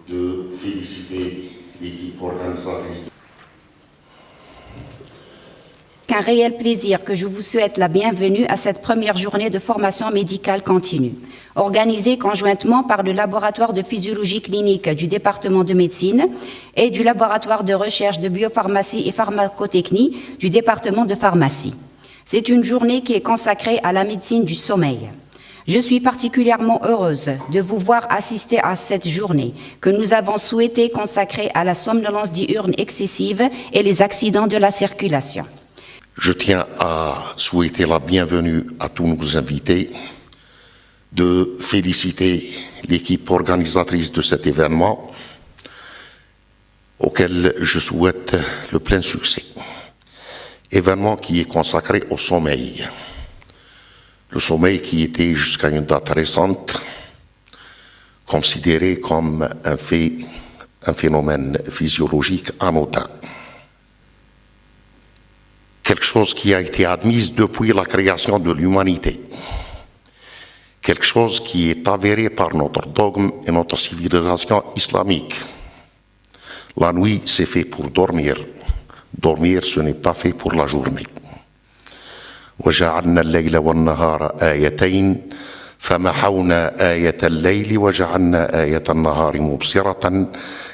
De féliciter l'équipe organisatrice. Un réel plaisir que je vous souhaite la bienvenue à cette première journée de formation médicale continue, organisée conjointement par le laboratoire de physiologie clinique du département de médecine et du laboratoire de recherche de biopharmacie et pharmacotechnie du département de pharmacie. C'est une journée qui est consacrée à la médecine du sommeil. Je suis particulièrement heureuse de vous voir assister à cette journée que nous avons souhaité consacrer à la somnolence diurne excessive et les accidents de la circulation. Je tiens à souhaiter la bienvenue à tous nos invités, de féliciter l'équipe organisatrice de cet événement, auquel je souhaite le plein succès. Événement qui est consacré au sommeil. Le sommeil qui était jusqu'à une date récente considéré comme un phénomène physiologique anodin. Quelque chose qui a été admis depuis la création de l'humanité. Quelque chose qui est avéré par notre dogme et notre civilisation islamique. La nuit, c'est fait pour dormir. Dormir, ce n'est pas fait pour la journée. وجعلنا الليل والنهار آيتين فمحونا آية الليل وجعلنا آية النهار مبصرة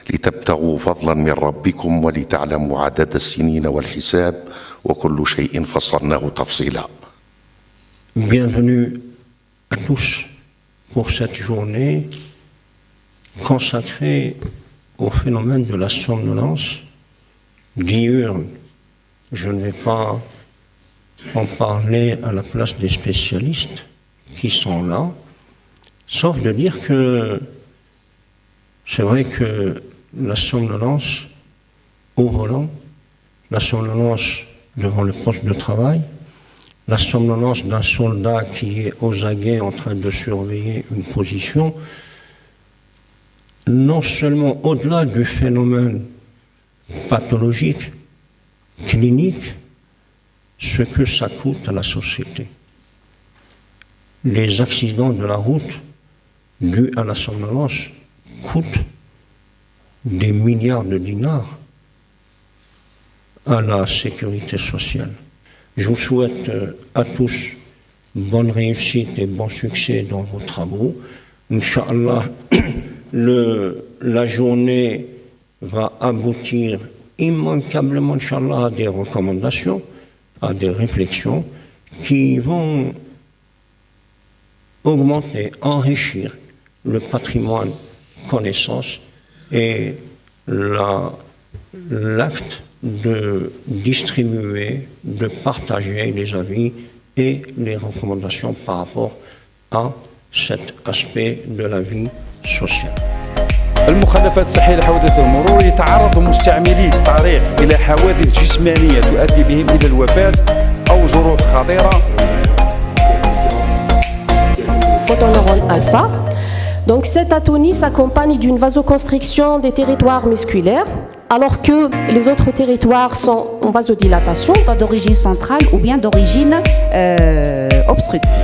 لتبتغوا فضلا من ربكم ولتعلموا عدد السنين والحساب وكل شيء فصلناه تفصيلا. Bienvenue à tous pour cette journée consacrée au phénomène de la somnolence diurne. Je ne vais pas en parler à la place des spécialistes qui sont là, sauf de dire que c'est vrai que la somnolence au volant, la somnolence devant le poste de travail, la somnolence d'un soldat qui est aux aguets en train de surveiller une position, non seulement au-delà du phénomène pathologique, clinique, ce que ça coûte à la société. Les accidents de la route dus à la somnolence coûtent des milliards de dinars à la sécurité sociale. Je vous souhaite à tous bonne réussite et bon succès dans vos travaux. Inch'Allah, la journée va aboutir immanquablement, Inch'Allah, à des recommandations, à des réflexions qui vont augmenter, enrichir le patrimoine connaissance et l'acte de distribuer, de partager les avis et les recommandations par rapport à cet aspect de la vie sociale. المخلفات الصحية لحوادث المرور يتعرض مستعملي الطريق إلى حوادث جسمانية تؤدي بهم إلى الوفاة أو جروح خطيرة. Photoneurone alpha. Donc cette atonie s'accompagne d'une vasoconstriction des territoires musculaires, alors que les autres territoires sont en vasodilatation. D'origine centrale ou bien d'origine obstructive.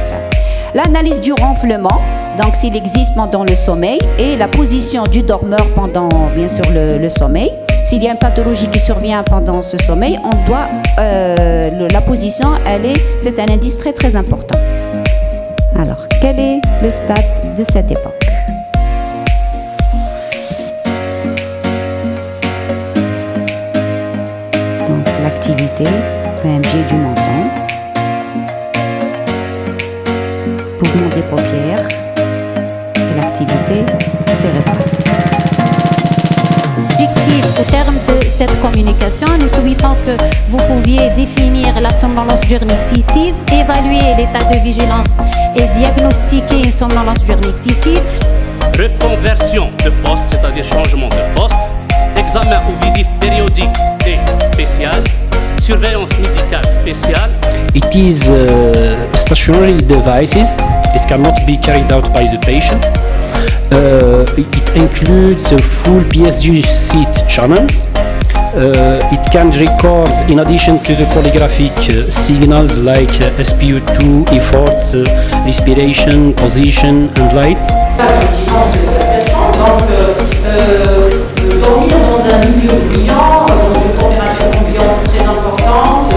L'analyse du ronflement, donc s'il existe pendant le sommeil, et la position du dormeur pendant, bien sûr, le sommeil. S'il y a une pathologie qui survient pendant ce sommeil, on doit, la position, c'est un indice très très important. Alors, quel est le stade de cette époque? Donc, l'activité, EMG du menton, mouvement des paupières et l'activité cérébrale. Au terme de cette communication, nous souhaitons que vous pouviez définir la somnolence diurne excessive, évaluer l'état de vigilance et diagnostiquer une somnolence diurne excessive. Reconversion de poste, c'est-à-dire changement de poste, examen ou visite périodique et spéciale, surveillance médicale spéciale. It is stationary devices. It cannot be carried out by the patient. It includes full PSG seat channels. It can record, in addition to the polygraphic signals like SpO2, effort, respiration, position, and light. Dormir dans un milieu bruyant, dans une température ambiante très importante,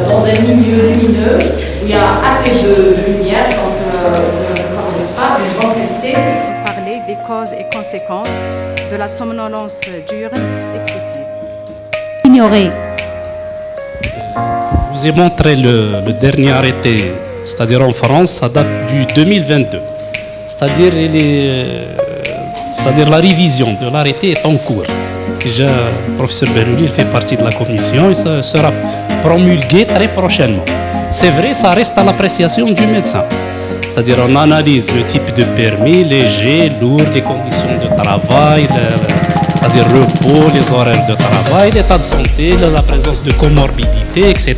dans un milieu lumineux où il y a assez de lumière, donc ne favorise pas une bonne qualité. Parler des causes et conséquences de la somnolence diurne excessive. Ignorer. Je vous ai montré le dernier arrêté, c'est-à-dire en France, ça date du 2022. C'est-à-dire la révision de l'arrêté est en cours. Déjà, le professeur Bellouli fait partie de la commission et ça sera promulgué très prochainement. C'est vrai, ça reste à l'appréciation du médecin. C'est-à-dire on analyse le type de permis, léger, lourd, les conditions de travail, c'est-à-dire repos, les horaires de travail, l'état de santé, la présence de comorbidité, etc.